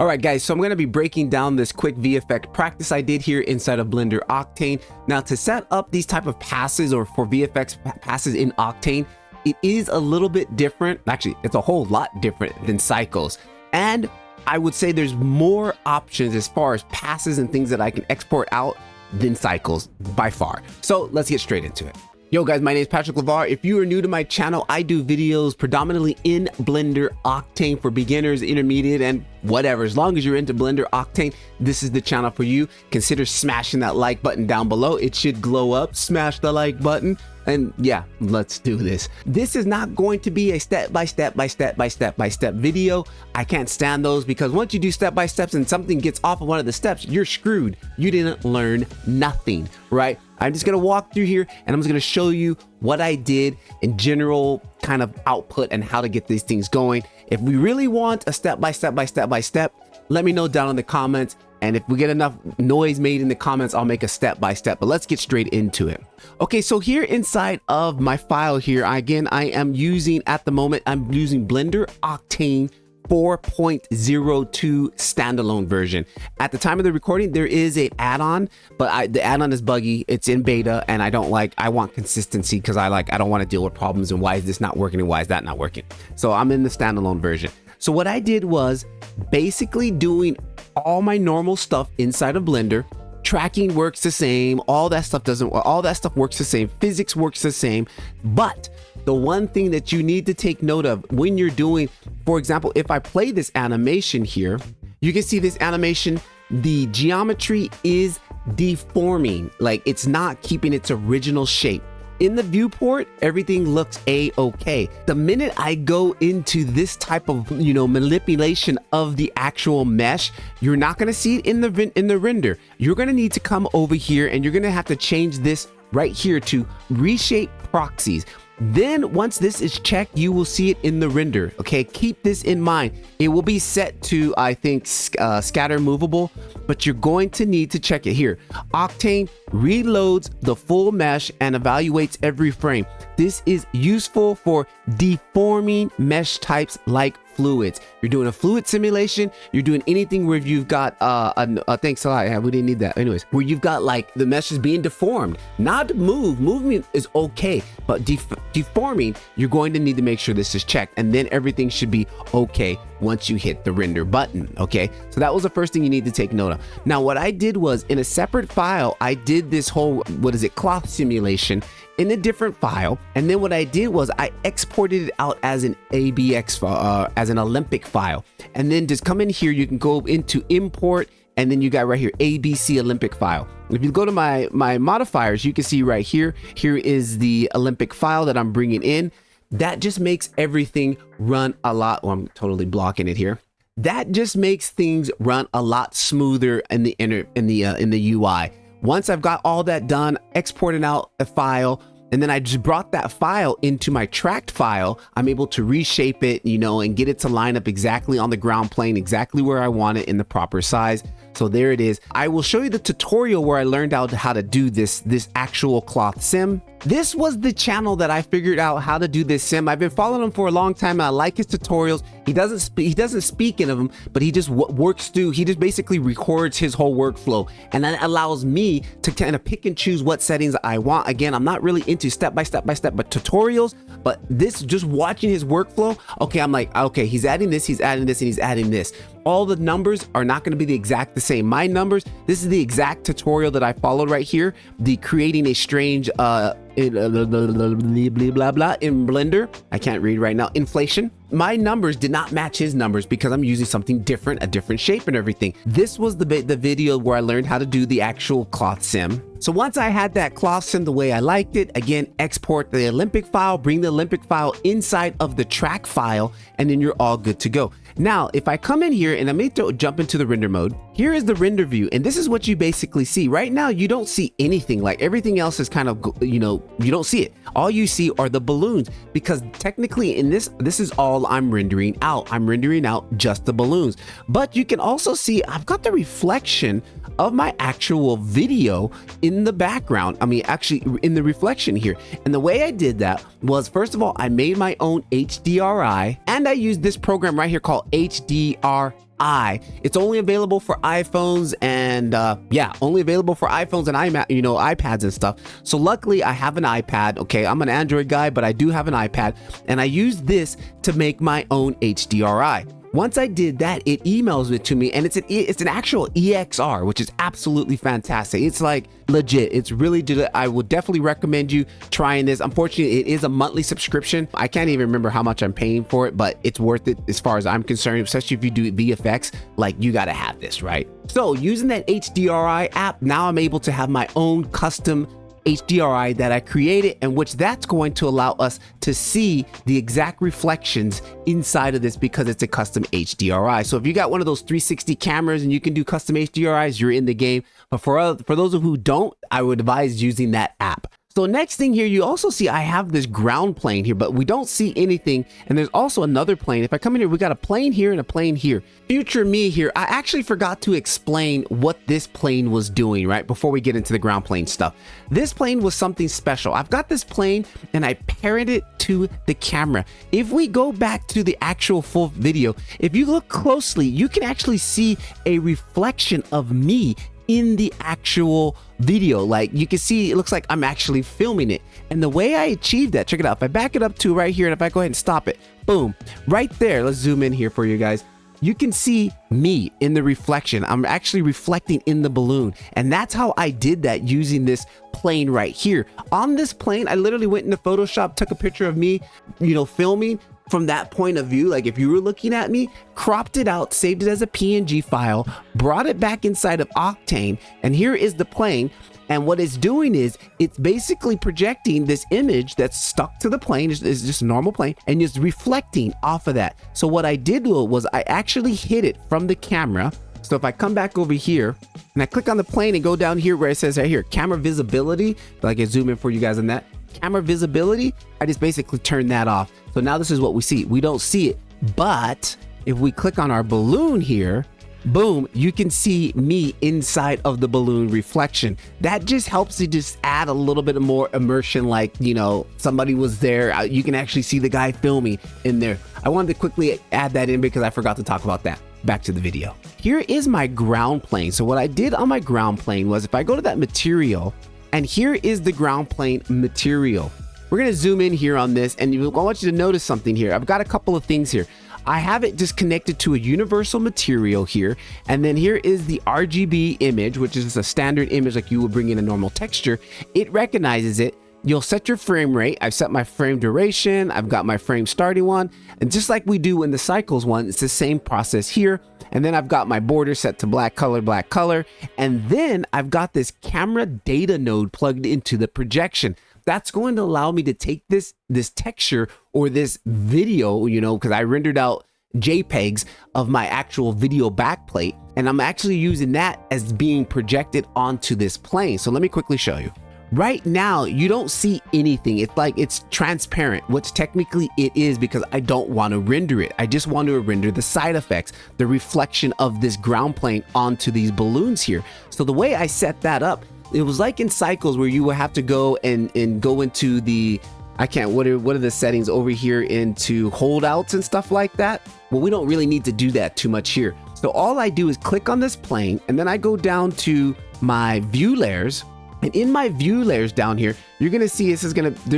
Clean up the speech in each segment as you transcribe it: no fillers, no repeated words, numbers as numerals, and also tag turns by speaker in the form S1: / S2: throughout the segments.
S1: All right, guys, so I'm going to be breaking down this quick VFX practice I did here inside of Blender Octane. Now, to set up these type of passes or for VFX passes in Octane, it is a little bit different. Actually, it's a whole lot different than cycles. And I would say there's more options as far as passes and things that I can export out than cycles by far. So let's get straight into it. Yo guys, my name is Patrick LeVar. If you are new to my channel, I do videos predominantly in Blender Octane for beginners, intermediate, and whatever. As long as you're into Blender Octane, this is the channel for you. Consider smashing that like button down below. It should glow up. Smash the like button. And yeah, let's do this. This is not going to be a step-by-step video. I can't stand those because once you do step-by-steps and something gets off of one of the steps, you're screwed. You didn't learn nothing, right? I'm just gonna walk through here and I'm just gonna show you what I did in general kind of output and how to get these things going. If we really want a step-by-step, let me know down in the comments. And if we get enough noise made in the comments, I'll make a step-by-step, but let's get straight into it. Okay, so here inside of my file here, again, I am using, at the moment, I'm using Blender Octane 4.02 standalone version. At the time of the recording, there is an add-on, but the add-on is buggy. It's in beta, and I want consistency because I don't want to deal with problems and why is this not working and why is that not working. So I'm in the standalone version. So what I did was basically doing all my normal stuff inside of Blender. Tracking works the same. All that stuff works the same. Physics works the same. But the one thing that you need to take note of when you're doing, for example, if I play this animation here, you can see this animation, the geometry is deforming. Like it's not keeping its original shape. In the viewport, everything looks a-okay. The minute I go into this type of, manipulation of the actual mesh, you're not gonna see it in the render. You're gonna need to come over here and you're gonna have to change this right here to reshape proxies. Then once this is checked, you will see it in the render. Okay, keep this in mind. It will be set to, I think, scatter movable, but you're going to need to check it here. Octane reloads the full mesh and evaluates every frame. This is useful for deforming mesh types like fluids. You're doing a fluid simulation, you're doing anything where you've got thanks a lot, yeah, we didn't need that. Anyways, where you've got like the mesh is being deformed, not movement is okay, but deforming, you're going to need to make sure this is checked, and then everything should be okay once you hit the render button. Okay, so that was the first thing you need to take note of. Now what I did was in a separate file, I did this whole cloth simulation in a different file, and then what I did was I exported it out as an ABX file, as an Olympic file, and then just come in here, you can go into import, and then you got right here ABC Olympic file. If you go to my modifiers, you can see right here is the Olympic file that I'm bringing in. That just makes everything run a lot. Well, I'm totally blocking it here. That just makes things run a lot smoother in the UI. Once I've got all that done, exporting out a file, and then I just brought that file into my tracked file, I'm able to reshape it, and get it to line up exactly on the ground plane, exactly where I want it in the proper size. So there it is. I will show you the tutorial where I learned out how to do this actual cloth sim. This was the channel that I figured out how to do this sim. I've been following him for a long time and I like his tutorials. He doesn't speak in them, but he just works through, he just basically records his whole workflow, and that allows me to kind of pick and choose what settings I want. Again, I'm not really into step-by-step but tutorials, but this, just watching his workflow, okay, I'm like, okay, he's adding this, he's adding this, and he's adding this. All the numbers are not going to be the exact the same. My numbers, this is the exact tutorial that I followed right here, the creating a strange blah blah blah in Blender. I can't read right now. Inflation. My numbers did not match his numbers because I'm using something different, a different shape and everything. This was the video where I learned how to do the actual cloth sim. So once I had that cloth sim the way I liked it, again, export the Olympic file, bring the Olympic file inside of the track file, and then you're all good to go. Now, if I come in here and I may jump into the render mode, here is the render view, and this is what you basically see. Right now, you don't see anything. Like everything else is kind of, you don't see it. All you see are the balloons, because technically in this is all I'm rendering out. I'm rendering out just the balloons. But you can also see I've got the reflection of my actual video in the background. I mean, actually in the reflection here. And the way I did that was, first of all, I made my own HDReye, and I used this program right here called HDReye HDReye. It's only available for iPhones and yeah, only available for iPhones and iPads and stuff. So luckily I have an iPad. Okay, I'm an Android guy, but I do have an iPad, and I use this to make my own HDReye. Once I did that, it emails it to me, and it's an actual EXR, which is absolutely fantastic. It's like legit. It's really good. I would definitely recommend you trying this. Unfortunately, it is a monthly subscription. I can't even remember how much I'm paying for it, but it's worth it as far as I'm concerned, especially if you do VFX. Like, you got to have this, right? So using that HDReye app, now I'm able to have my own custom HDReye that I created, and which that's going to allow us to see the exact reflections inside of this because it's a custom HDReye. So if you got one of those 360 cameras and you can do custom HDRIs, you're in the game. But for those of who don't, I would advise using that app. So next thing here, you also see I have this ground plane here, but we don't see anything. And there's also another plane. If I come in here, we got a plane here and a plane here. Future me here, I actually forgot to explain what this plane was doing, right? Before we get into the ground plane stuff. This plane was something special. I've got this plane and I paired it to the camera. If we go back to the actual full video, if you look closely, you can actually see a reflection of me in the actual video. Like, you can see it looks like I'm actually filming it. And the way I achieved that, check it out. If I back it up to right here, and if I go ahead and stop it, boom, right there. Let's zoom in here for you guys. You can see me in the reflection. I'm actually reflecting in the balloon. And that's how I did that using this plane right here. On this plane, I literally went into Photoshop, took a picture of me, filming from that point of view. Like, if you were looking at me, cropped it out, saved it as a PNG file, brought it back inside of Octane, and here is the plane. And what it's doing is it's basically projecting this image that's stuck to the plane. It's just a normal plane, and it's reflecting off of that. So what I did was I actually hid it from the camera. So if I come back over here and I click on the plane and go down here where it says right here, camera visibility, like I zoom in for you guys on that, camera visibility, I just basically turn that off. So now this is what we see. We don't see it, but if we click on our balloon here, boom, you can see me inside of the balloon reflection. That just helps to just add a little bit more immersion, like, somebody was there. You can actually see the guy filming in there. I wanted to quickly add that in because I forgot to talk about that. Back to the video. Here is my ground plane. So what I did on my ground plane was, if I go to that material, and here is the ground plane material. We're gonna zoom in here on this, and I want you to notice something here. I've got a couple of things here. I have it just connected to a universal material here, and then here is the RGB image, which is a standard image like you would bring in a normal texture. It recognizes it. You'll set your frame rate. I've set my frame duration. I've got my frame starting one, and just like we do in the cycles one, it's the same process here. And then I've got my border set to black color, and then I've got this camera data node plugged into the projection. That's going to allow me to take this texture or this video, because I rendered out JPEGs of my actual video backplate, and I'm actually using that as being projected onto this plane. So let me quickly show you. Right now, you don't see anything. It's like it's transparent, which technically it is because I don't want to render it. I just want to render the side effects, the reflection of this ground plane onto these balloons here. So the way I set that up, it was like in cycles where you would have to go and go into the, what are the settings over here, into holdouts and stuff like that. Well, we don't really need to do that too much here. So all I do is click on this plane, and then I go down to my view layers. And in my view layers down here, you're gonna see there's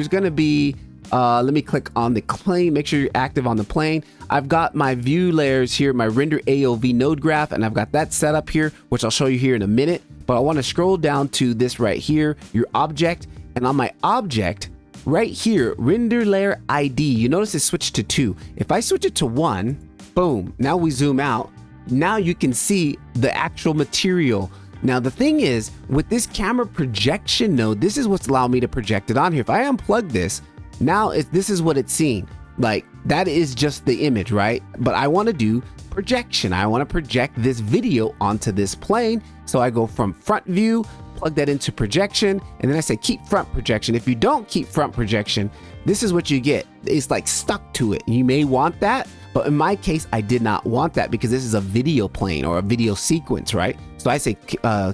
S1: gonna be, let me click on the plane, make sure you're active on the plane. I've got my view layers here, my render AOV node graph, and I've got that set up here, which I'll show you here in a minute. But I wanna scroll down to this right here, your object, and on my object, right here, render layer ID, you notice it switched to 2. If I switch it to 1, boom, now we zoom out. Now you can see the actual material. Now, the thing is, with this camera projection node, this is what's allowed me to project it on here. If I unplug this, now this is what it's seeing. Like, that is just the image, right? But I want to do projection. I want to project this video onto this plane. So I go from front view, plug that into projection, and then I say keep front projection. If you don't keep front projection, this is what you get. It's like stuck to it. You may want that, but in my case, I did not want that because this is a video plane or a video sequence, right? So I say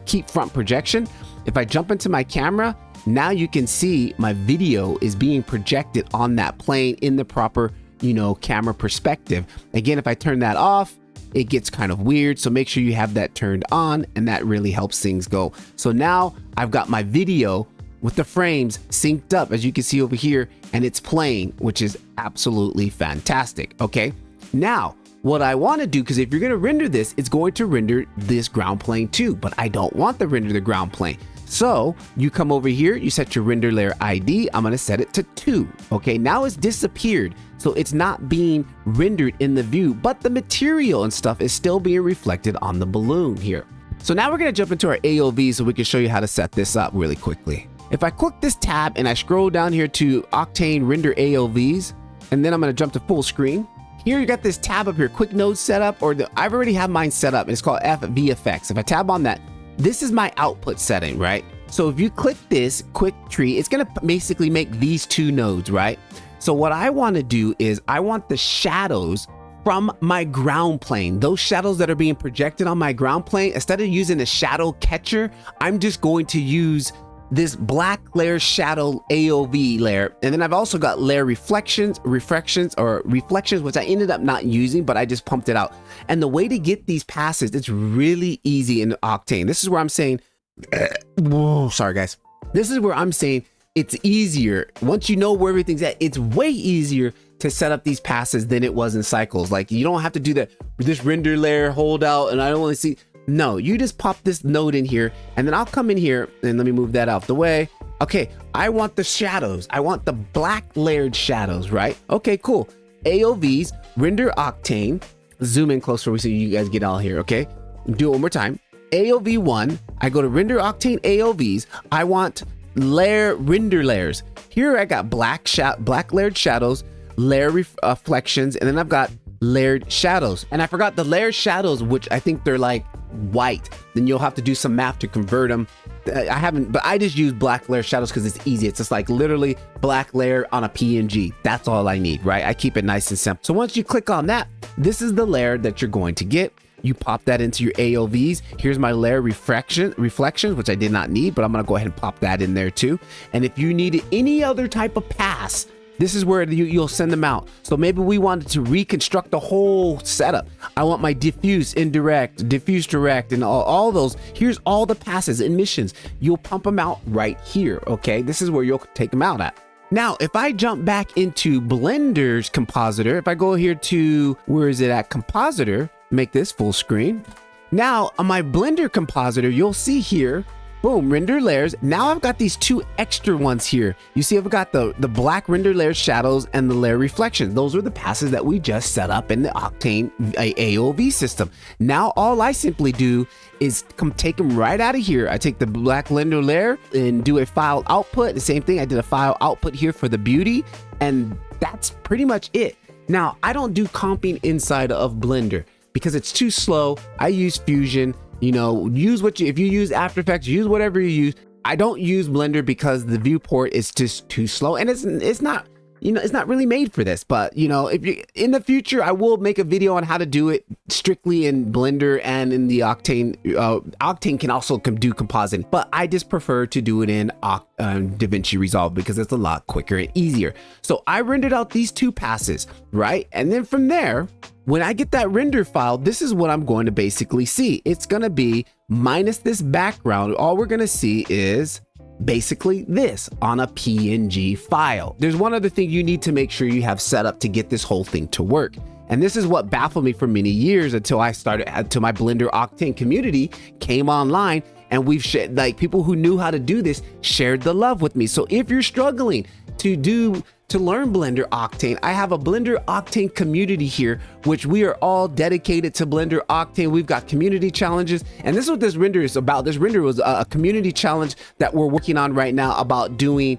S1: keep front projection. If I jump into my camera, now you can see my video is being projected on that plane in the proper, camera perspective. Again, if I turn that off, it gets kind of weird. So make sure you have that turned on, and that really helps things go. So now I've got my video with the frames synced up, as you can see over here, and it's playing, which is absolutely fantastic. Okay, now what I want to do, because if you're going to render this, it's going to render this ground plane too, but I don't want to render the ground plane. So you come over here, you set your render layer ID. I'm going to set it to 2. Okay, now it's disappeared. So it's not being rendered in the view, but the material and stuff is still being reflected on the balloon here. So now we're going to jump into our AOV so we can show you how to set this up really quickly. If I click this tab and I scroll down here to Octane render AOVs, and then I'm going to jump to full screen. Here you got this tab up here, quick node setup, or I've already have mine set up, and it's called VFX. If I tab on that, this is my output setting, right? So if you click this quick tree, it's going to basically make these 2 nodes, right? So what I want to do is I want the shadows from my ground plane, those shadows that are being projected on my ground plane. Instead of using a shadow catcher, I'm just going to use this black layer shadow AOV layer. And then I've also got layer reflections, which I ended up not using, but I just pumped it out. And the way to get these passes, it's really easy in Octane. This is where I'm saying, whoa, sorry guys. This is where I'm saying it's easier. Once you know where everything's at, it's way easier to set up these passes than it was in Cycles. Like, you don't have to do that, this render layer, hold out, and I don't want to see. No, you just pop this node in here, and then I'll come in here, and let me move that out the way. Okay, I want the shadows. I want the black layered shadows, right? Okay, cool. AOVs, render Octane. Zoom in closer so you guys get all here, okay? Do it one more time. AOV 1, I go to render Octane AOVs. I want render layers. Here I got black layered shadows, layer reflections, and then I've got layered shadows. And I forgot the layered shadows, which I think they're like white. Then you'll have to do some math to convert them. I haven't, but I just use black layer shadows because it's easy. It's just like literally black layer on a PNG. That's all I need, right? I keep it nice and simple. So once you click on that, this is the layer that you're going to get. You pop that into your AOVs. Here's my layer reflections, which I did not need, but I'm gonna go ahead and pop that in there too. And if you needed any other type of pass, this is where you'll send them out. So maybe we wanted to reconstruct the whole setup. I want my diffuse indirect, diffuse direct, and all those. Here's all the passes and missions. You'll pump them out right here, okay? This is where you'll take them out at. Now, if I jump back into Blender's compositor, if I go here to, where is it at, compositor, make this full screen. Now on my Blender compositor, you'll see here, boom, render layers. Now I've got these 2 extra ones here. You see I've got the black render layer shadows and the layer reflections. Those are the passes that we just set up in the Octane AOV system. Now all I simply do is take them right out of here. I take the black render layer and do a file output. The same thing, I did a file output here for the beauty, and that's pretty much it. Now I don't do comping inside of Blender because it's too slow. I use Fusion. You know, use if you use After Effects, use whatever you use. I don't use Blender because the viewport is just too slow, and it's not, you know, it's not really made for this. But you know, if you in the future, I will make a video on how to do it strictly in Blender and in the Octane. Octane can also do compositing, but I just prefer to do it in DaVinci Resolve because it's a lot quicker and easier. So I rendered out these 2 passes, right? And then from there, when I get that render file, this is what I'm going to basically see. It's going to be minus this background. All we're going to see is basically this on a PNG file. There's one other thing you need to make sure you have set up to get this whole thing to work. And this is what baffled me for many years until my Blender Octane community came online, and we've shared, like, people who knew how to do this shared the love with me. So if you're struggling to learn Blender Octane, I have a Blender Octane community here, which we are all dedicated to Blender Octane. We've got community challenges, and this is what this render is about. This render was a community challenge that we're working on right now about doing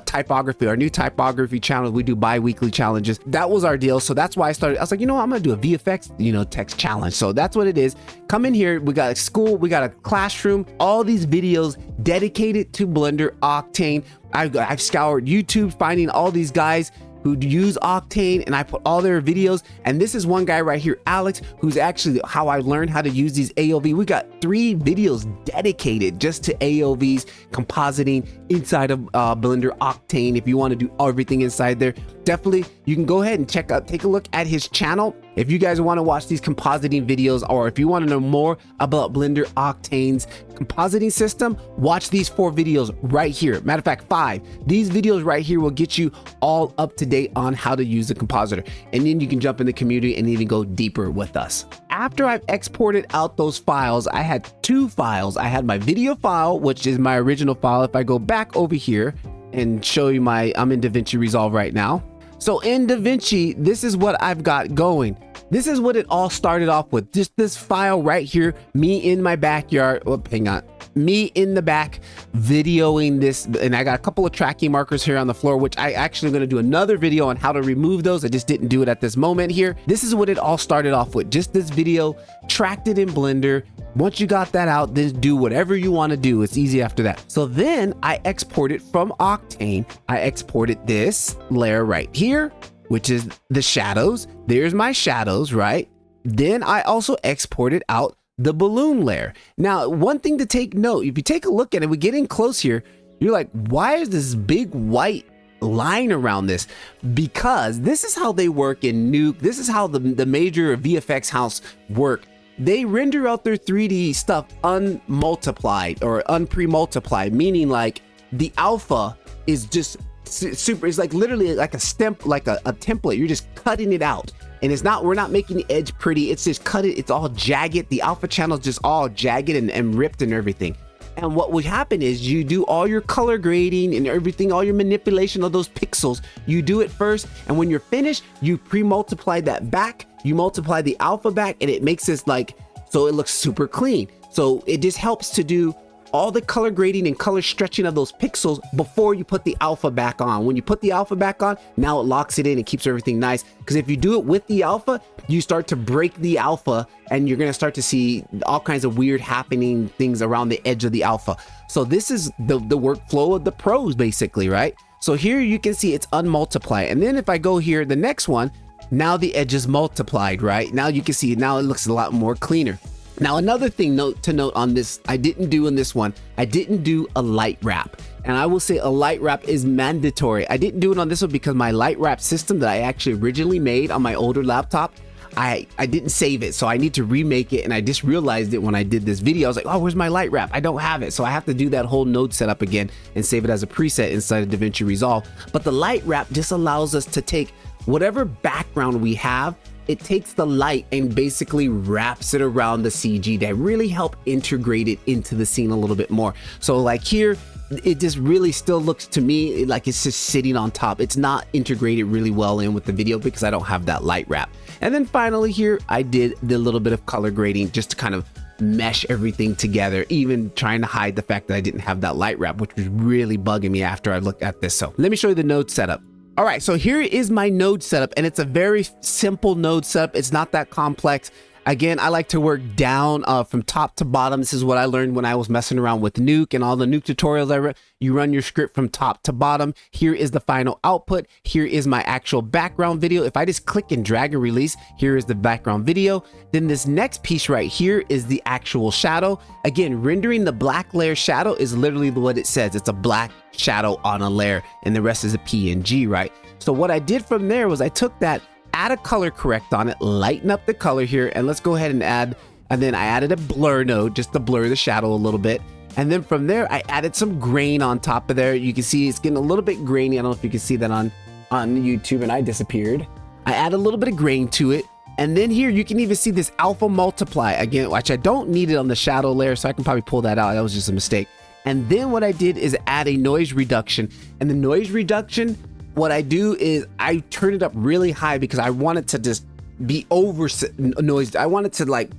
S1: typography, our new typography challenge. We do bi-weekly challenges. That was our deal. So that's why I was like, you know what? I'm gonna do a VFX, you know, text challenge. So that's what it is. Come in here. We got a school, we got a classroom, all these videos dedicated to Blender Octane. I've scoured YouTube, finding all these guys who use Octane, and I put all their videos. And this is one guy right here, Alex, who's actually how I learned how to use these AOV. We got 3 videos dedicated just to AOVs, compositing inside of Blender Octane. If you want to do everything inside there, definitely you can go ahead and take a look at his channel. If you guys want to watch these compositing videos, or if you want to know more about Blender Octane's compositing system, watch these 4 videos right here. Matter of fact, 5. These videos right here will get you all up to date on how to use the compositor. And then you can jump in the community and even go deeper with us. After I've exported out those files, I had 2 files. I had my video file, which is my original file. If I go back over here and show you I'm in DaVinci Resolve right now. So in DaVinci, this is what I've got going. This is what it all started off with. Just this file right here, me in my backyard. Oh, hang on. Me in the back videoing this, and I got a couple of tracking markers here on the floor, which I actually am going to do another video on how to remove those. I just didn't do it at this moment here. This is what it all started off with. Just this video, tracked it in Blender. Once you got that out, then do whatever you want to do. It's easy after that. So then I exported from Octane. I exported this layer right here, which is the shadows. There's my shadows, right? Then I also exported out the balloon layer. Now, one thing to take note, if you take a look at it, we get in close here, you're like, why is this big white line around this? Because this is how they work in Nuke. This is how the major VFX house work. They render out their 3D stuff unmultiplied or unpre-multiplied, meaning like the alpha is just super, it's like literally like a stamp, like a template. You're just cutting it out. And it's not, we're not making the edge pretty. It's just cut it. It's all jagged. The alpha channel is just all jagged and ripped and everything. And what would happen is you do all your color grading and everything, all your manipulation of those pixels. You do it first. And when you're finished, you pre-multiply that back. You multiply the alpha back and it makes this like, so it looks super clean. So it just helps to do all the color grading and color stretching of those pixels before you put the alpha back on. When you put the alpha back on, now it locks it in and keeps everything nice. Because if you do it with the alpha, you start to break the alpha and you're gonna start to see all kinds of weird happening things around the edge of the alpha. So this is the workflow of the pros basically, right? So here you can see it's unmultiplied. And then if I go here, the next one, now the edge is multiplied, right? Now you can see, now it looks a lot more cleaner. Now, another thing to note on this, I didn't do in this one, I didn't do a light wrap. And I will say a light wrap is mandatory. I didn't do it on this one because my light wrap system that I actually originally made on my older laptop, I didn't save it. So I need to remake it. And I just realized it when I did this video. I was like, oh, where's my light wrap? I don't have it. So I have to do that whole node setup again and save it as a preset inside of DaVinci Resolve. But the light wrap just allows us to take whatever background we have, it takes the light and basically wraps it around the CG that really help integrate it into the scene a little bit more. So like here, it just really still looks to me like it's just sitting on top. It's not integrated really well in with the video because I don't have that light wrap. And then finally here, I did the little bit of color grading just to kind of mesh everything together, even trying to hide the fact that I didn't have that light wrap, which was really bugging me after I looked at this. So let me show you the node setup. All right, so here is my node setup, and it's a very simple node setup. It's not that complex. Again, I like to work down from top to bottom. This is what I learned when I was messing around with Nuke and all the Nuke tutorials I read. You run your script from top to bottom. Here is the final output. Here is my actual background video. If I just click and drag and release, here is the background video. Then this next piece right here is the actual shadow. Again, rendering the black layer shadow is literally what it says. It's a black shadow on a layer, and the rest is a PNG, right? So what I did from there was I took that, add a color correct on it, lighten up the color here, and let's go ahead and add, and then I added a blur node just to blur the shadow a little bit. And then from there, I added some grain on top of there. You can see it's getting a little bit grainy. I don't know if you can see that on YouTube, and I disappeared. I add a little bit of grain to it. And then here you can even see this alpha multiply again, which I don't need it on the shadow layer, so I can probably pull that out. That was just a mistake. And then what I did is add a noise reduction, and the noise reduction, what I do is I turn it up really high because I want it to just be over noised. I want it to like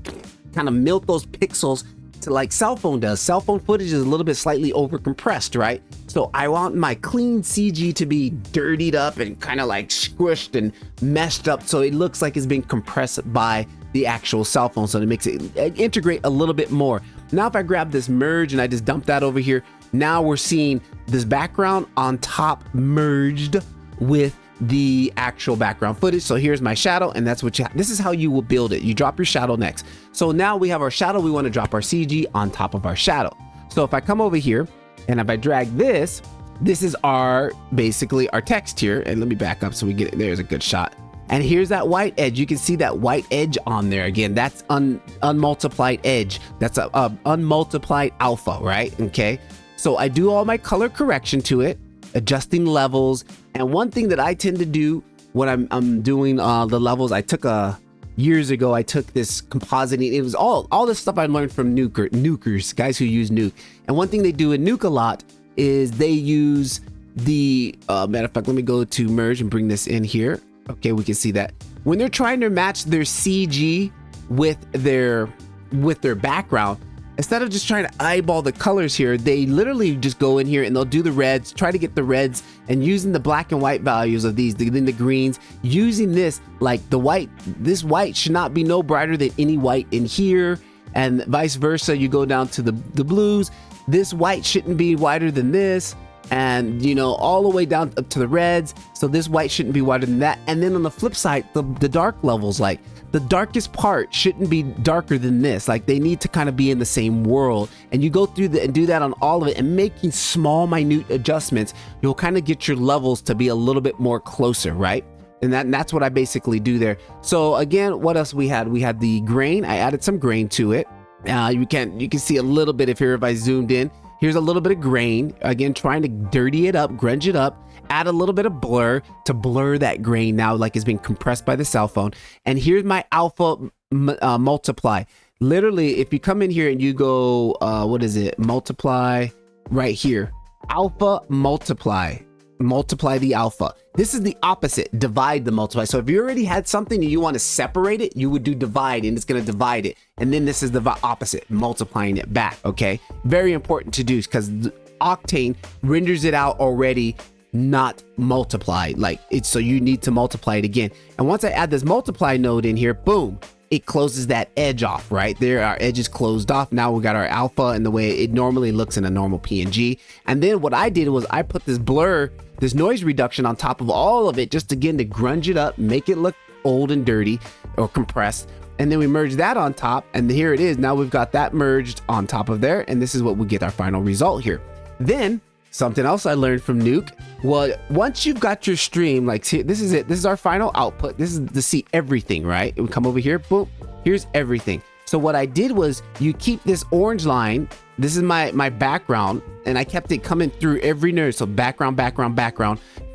S1: kind of melt those pixels to like cell phone does. Cell phone footage is a little bit slightly over compressed, right? So I want my clean CG to be dirtied up and kind of like squished and meshed up so it looks like it's being compressed by the actual cell phone. So it makes it integrate a little bit more. Now if I grab this merge and I just dump that over here, now we're seeing this background on top merged with the actual background footage. So here's my shadow, and that's what this is how you will build it. You drop your shadow next. So now we have our shadow. We want to drop our CG on top of our shadow. So if I come over here and if I drag this is our basically our text here. And let me back up so we get it. There's a good shot. And here's that white edge. You can see that white edge on there. Again, that's unmultiplied edge. That's a unmultiplied alpha, right? Okay. So I do all my color correction to it, adjusting levels. And one thing that I tend to do when I'm doing the levels, years ago, I took this compositing. It was all this stuff I learned from nukers, guys who use nuke. And one thing they do in nuke a lot is they use the, matter of fact, let me go to merge and bring this in here. Okay, we can see that. When they're trying to match their CG with their background, instead of just trying to eyeball the colors here, they literally just go in here and they'll do the reds, try to get the reds, and using the black and white values of these, then the greens, using this, like the white, this white should not be no brighter than any white in here, and vice versa. You go down to the blues, this white shouldn't be whiter than this, and you know, all the way down up to the reds, so this white shouldn't be whiter than that. And then on the flip side, the dark levels, like the darkest part shouldn't be darker than this. Like they need to kind of be in the same world. And you go through and do that on all of it, and making small, minute adjustments, you'll kind of get your levels to be a little bit more closer, right? And that's what I basically do there. So again, what else we had? We had the grain. I added some grain to it. You can see a little bit if I zoomed in. Here's a little bit of grain. Again, trying to dirty it up, grunge it up, add a little bit of blur to blur that grain now like it's being compressed by the cell phone. And here's my alpha multiply. Literally, if you come in here and you go, multiply right here, alpha multiply the alpha. This is the opposite, divide the multiply. So if you already had something and you want to separate it, you would do divide, and it's going to divide it. And then this is the opposite, multiplying it back. Okay, very important to do, because Octane renders it out already not multiplied, like it's, so you need to multiply it again. And once I add this multiply node in here, boom, it closes that edge off. Right there, our edge is closed off. Now we got our alpha and the way it normally looks in a normal PNG. And then what I did was I put this blur, this noise reduction on top of all of it, just again to grunge it up, make it look old and dirty or compressed. And then we merge that on top, and here it is. Now we've got that merged on top of there, and this is what we get our final result here. Then something else I learned from Nuke, well, once you've got your stream, like, see, this is it. This is our final output. This is to see everything, right? We come over here, boom, here's everything. So what I did was you keep this orange line. This is my background, and I kept it coming through every node. So background,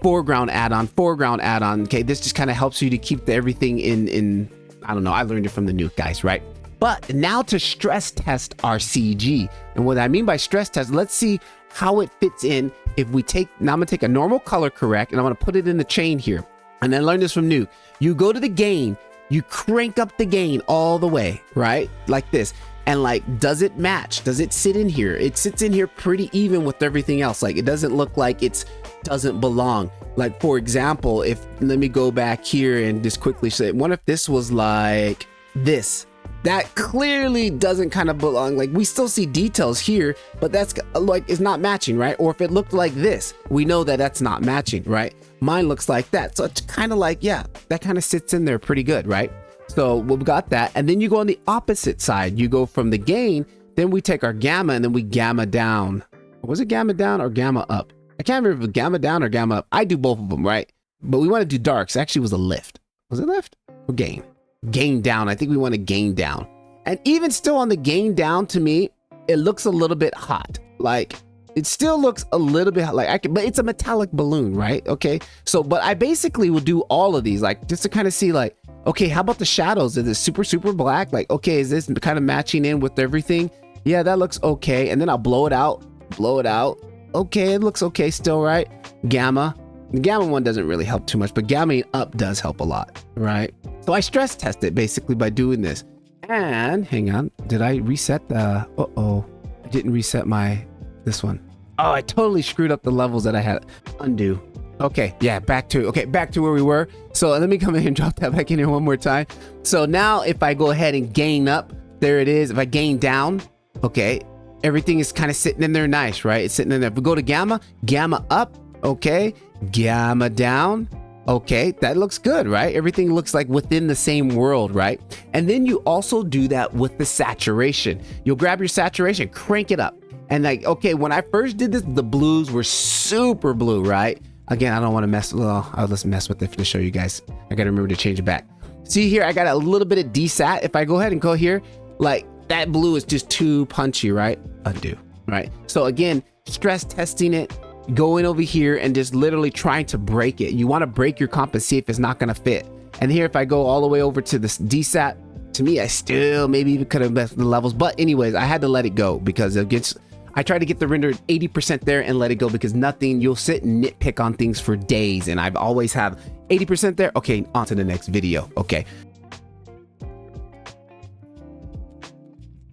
S1: foreground add-on. Okay, this just kind of helps you to keep everything in, I don't know, I learned it from the Nuke guys, right? But now to stress test our CG. And what I mean by stress test, let's see how it fits in. If we take, now I'm gonna take a normal color correct, and I'm gonna put it in the chain here. And I learned this from Nuke. You go to the gain, you crank up the gain all the way, right? Like this. And like, does it match? Does it sit in here? It sits in here pretty even with everything else. Like, it doesn't look like it doesn't belong. Like, for example, let me go back here and just quickly say, what if this was like this? That clearly doesn't kind of belong. Like, we still see details here, but that's like, it's not matching, right? Or if it looked like this, we know that that's not matching, right? Mine looks like that. So it's kind of like, yeah, that kind of sits in there pretty good, right? So we've got that. And then you go on the opposite side. You go from the gain, then we take our gamma, and then we gamma down. Was it gamma down or gamma up? I can't remember if it was gamma down or gamma up. I do both of them, right? But we want to do darks. Actually, it was a lift. Was it lift or gain? Gain down. I think we want to gain down. And even still on the gain down, to me, it looks a little bit hot. Like, it still looks a little bit like but it's a metallic balloon, right? Okay. So, but I basically will do all of these, like, just to kind of see, like, okay, how about the shadows? Is it super black? Like, okay, is this kind of matching in with everything? Yeah, that looks okay. And then I'll blow it out. Okay, it looks okay still, right? Gamma. The gamma one doesn't really help too much, but gamma up does help a lot, right? So I stress test it basically by doing this. And hang on, did I reset the, I didn't reset this one. Oh, I totally screwed up the levels that I had. Undo. Okay, yeah, back to where we were. So let me come in and drop that back in here one more time. So now if I go ahead and gain up, there it is. If I gain down, okay, everything is kind of sitting in there nice, right? It's sitting in there. If we go to gamma up, okay, gamma down, okay, that looks good, right? Everything looks like within the same world, right? And then you also do that with the saturation. You'll grab your saturation, crank it up. And like, okay, when I first did this, the blues were super blue, right? Again, I don't want to mess. Well, let's mess with it to show you guys. I gotta remember to change it back. See here, I got a little bit of desat. If I go ahead and go here, like that blue is just too punchy, right? Undo, right? So again, stress testing it, going over here and just literally trying to break it. You want to break your comp and see if it's not gonna fit. And here, if I go all the way over to this desat, to me, I still maybe even could have messed the levels. But anyways, I had to let it go because it gets. I try to get the render 80% there and let it go because nothing, you'll sit and nitpick on things for days. And I've always have 80% there. Okay, on to the next video. Okay.